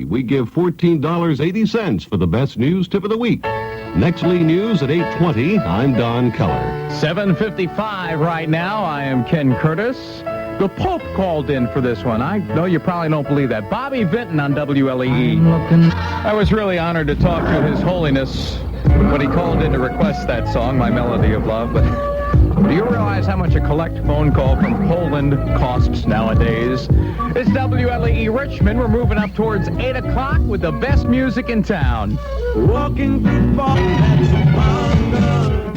We give $14.80 for the best news tip of the week. Next WLEE News at 8:20. I'm Don Keller. 7:55 right now. I am Ken Kurtis. The Pope called in for this one. I know you probably don't believe that. Bobby Vinton on WLEE. I was really honored to talk to His Holiness when he called in to request that song, My Melody of Love. But do you realize how much a collect phone call from Poland costs nowadays? It's WLEE Richmond. We're moving up towards 8 o'clock with the best music in town. Walking through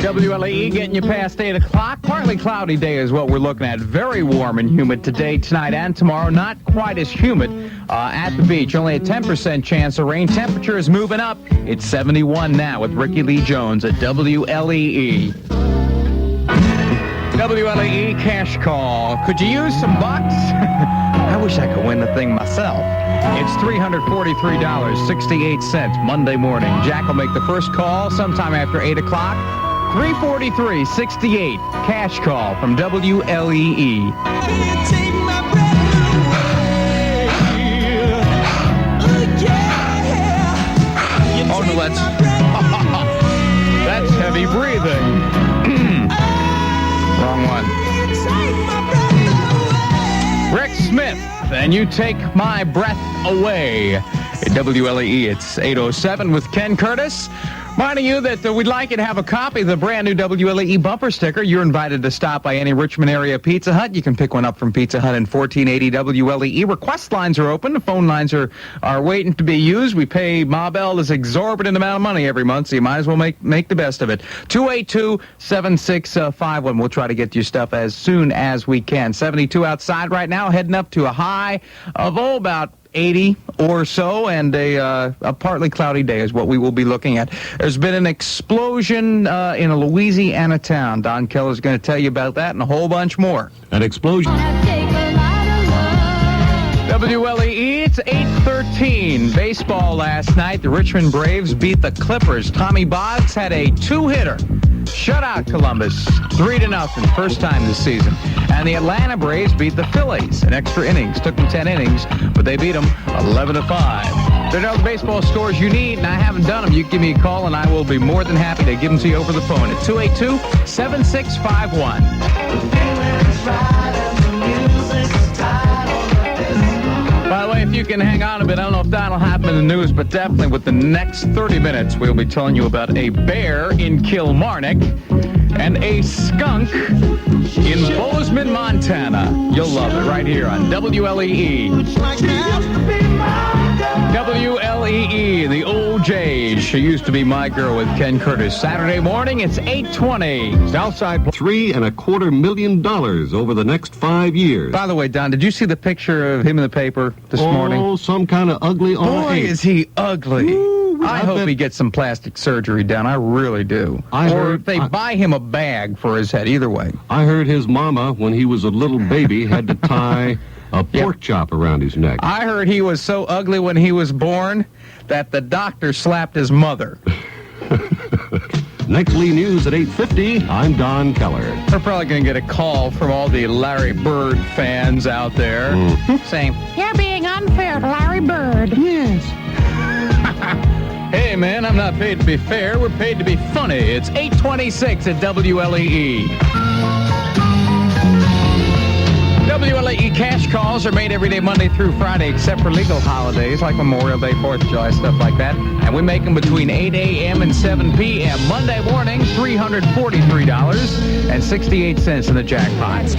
WLEE getting you past 8 o'clock. Partly cloudy day is what we're looking at. Very warm and humid today, tonight, and tomorrow. Not quite as humid at the beach. Only a 10% chance of rain. Temperature is moving up. It's 71 now with Ricky Lee Jones at WLEE. WLEE cash call. Could you use some bucks? I wish I could win the thing myself. It's $343.68 Monday morning. Jack will make the first call sometime after 8 o'clock. $343.68 cash call from WLEE. Oh, no, that's heavy breathing. Wrong one. Rick Smith, and You Take My Breath Away. At WLEE, it's 8:07 with Ken Kurtis. Reminding you that we'd like you to have a copy of the brand new WLEE bumper sticker. You're invited to stop by any Richmond area Pizza Hut. You can pick one up from Pizza Hut in 1480 WLEE. Request lines are open. The phone lines are waiting to be used. We pay Ma Bell this exorbitant amount of money every month, so you might as well make the best of it. 282-7651. We'll try to get you stuff as soon as we can. 72 outside right now, heading up to a high of about 80 or so, and a partly cloudy day is what we will be looking at. There's been an explosion in a Louisiana town. Don Keller's going to tell you about that and a whole bunch more. An explosion. WLEE, it's 8:13. Baseball last night. The Richmond Braves beat the Clippers. Tommy Boggs had a two-hitter. Shut out Columbus, 3-0, first time this season. And the Atlanta Braves beat the Phillies in extra innings. Took them 10 innings, but they beat them 11-5. There are the baseball scores you need, and I haven't done them. You give me a call, and I will be more than happy to give them to you over the phone at 282-7651. By the way, if you can hang on a bit, I don't know if that'll happen in the news, but definitely with the next 30 minutes, we'll be telling you about a bear in Kilmarnock and a skunk in Bozeman, Montana. You'll love it right here on WLEE. WLEE, the old J's. She used to be my girl with Ken Kurtis. Saturday morning, it's 8:20. Southside, $3.25 million over the next 5 years. By the way, Don, did you see the picture of him in the paper this morning? Oh, some kind of ugly on Boy, is he ugly. Ooh, I hope he gets some plastic surgery done. I really do. Or if they buy him a bag for his head, either way. I heard his mama, when he was a little baby, had to tie a pork chop around his neck. I heard he was so ugly when he was born that the doctor slapped his mother. Next WLEE News at 8:50. I'm Don Keller. We're probably going to get a call from all the Larry Bird fans out there saying, "You're being unfair to Larry Bird." Yes. Hey, man, I'm not paid to be fair. We're paid to be funny. It's 8:26 at WLEE. WLEE cash calls are made every day, Monday through Friday, except for legal holidays like Memorial Day, 4th of July, stuff like that. And we make them between 8 a.m. and 7 p.m. Monday morning, $343.68 in the jackpot.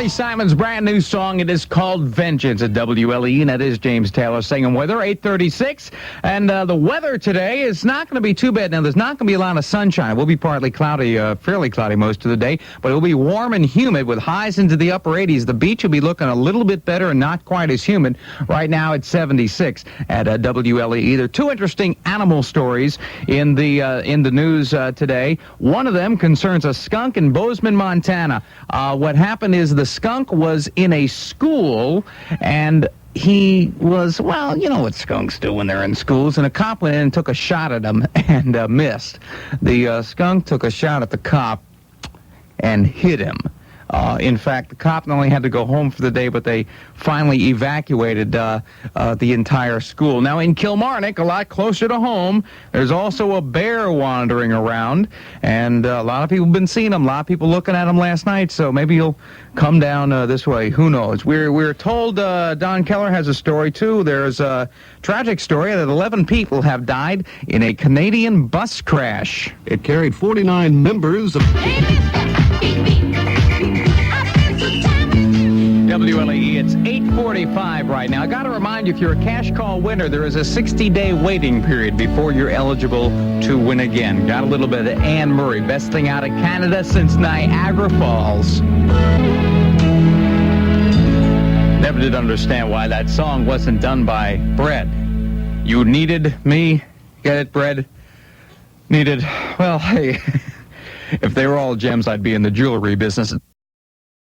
Simon's brand new song. It is called Vengeance at WLEE, and that is James Taylor singing weather, 8:36. And the weather today is not going to be too bad. Now, there's not going to be a lot of sunshine. It will be partly cloudy, fairly cloudy most of the day, but it will be warm and humid with highs into the upper 80s. The beach will be looking a little bit better and not quite as humid. Right now, it's 76 at WLEE. There are two interesting animal stories in the news today. One of them concerns a skunk in Bozeman, Montana. What happened is the skunk was in a school, and he was, well, you know what skunks do when they're in schools, and a cop went in and took a shot at him and missed. The skunk took a shot at the cop and hit him. In fact, the cop not only had to go home for the day, but they finally evacuated the entire school. Now, in Kilmarnock, a lot closer to home, there's also a bear wandering around, and a lot of people have been seeing him. A lot of people looking at him last night, so maybe he'll come down this way. Who knows? We're told Don Keller has a story, too. There's a tragic story that 11 people have died in a Canadian bus crash. It carried 49 members of... WLEE, it's 8:45 right now. I got to remind you, if you're a cash call winner, there is a 60-day waiting period before you're eligible to win again. Got a little bit of Anne Murray, best thing out of Canada since Niagara Falls. Never did understand why that song wasn't done by Bread. You needed me, get it, Bread? Needed, well, hey, if they were all gems, I'd be in the jewelry business.